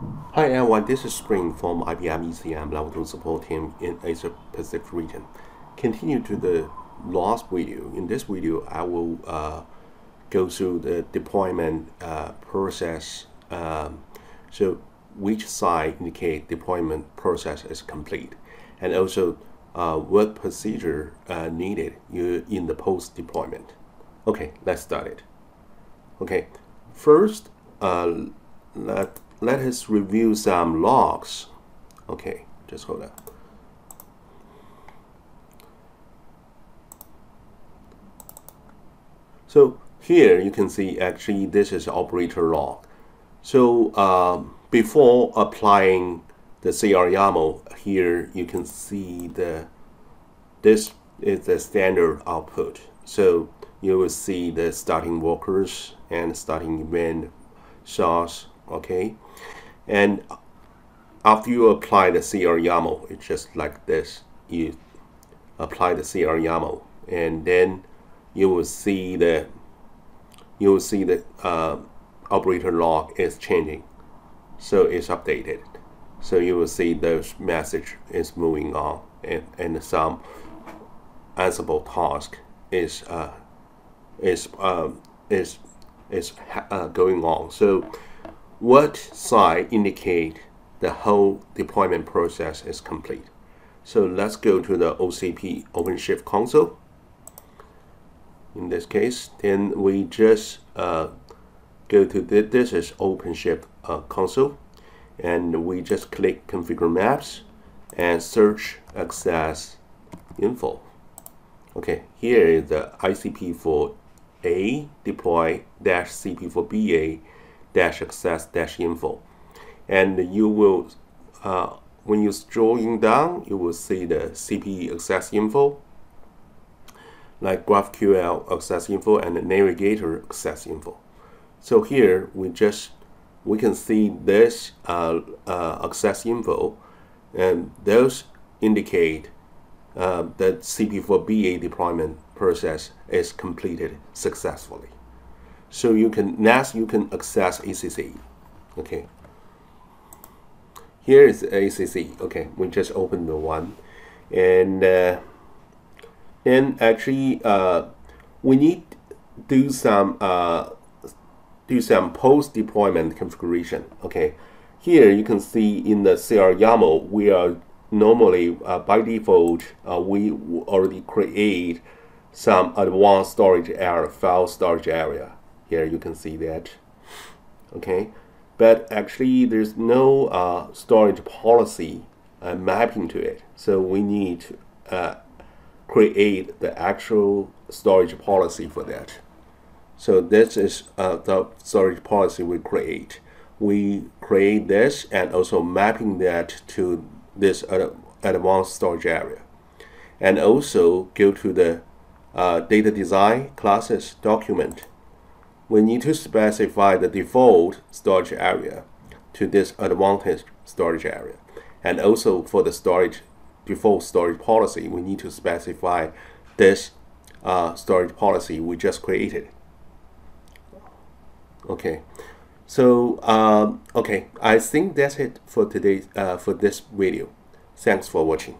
Hi everyone, this is Spring from IBM ECM Level 2 support team in Asia Pacific region. Continue to the last video. In this video, I will go through the deployment process. So which side indicate deployment process is complete, and also what procedure needed in the post deployment. Okay, let's start it. Okay, first let us review some logs. Okay, just hold on. So here you can see actually this is operator log. So before applying the CR YAML, here you can see this is the standard output. So you will see the starting workers and starting event source. Okay, and after you apply the CR YAML, it's just like this. You apply the CR YAML, and then you will see the operator log is changing, so it's updated. So you will see those message is moving on, and some Ansible task is going on. So what side indicate the whole deployment process is complete? So let's go to the OCP Openshift console. In this case, then we just go to this is Openshift console, and we just click configure maps and search access info. Okay, here is the ICP4A deploy -CP4BA access-info, and you will when you scrolling down, you will see the CP access info, like GraphQL access info and the navigator access info. So here we can see this access info, and those indicate that CP4BA deployment process is completed successfully. So next you can access ACCE. Okay, here is ACCE. Okay, we just opened the one, and then actually we need do some post deployment configuration. Okay, here you can see in the CR YAML we are normally by default we already create some advanced storage area, file storage area. Here you can see that. Okay, but actually there's no storage policy mapping to it, so we need to create the actual storage policy for that. So this is the storage policy we create. We create this and also mapping that to this advanced storage area, and also go to the data design classes document. We need to specify the default storage area to this advanced storage area, and also for the default storage policy, we need to specify this storage policy we just created. Okay, so okay, I think that's it for today's for this video. Thanks for watching.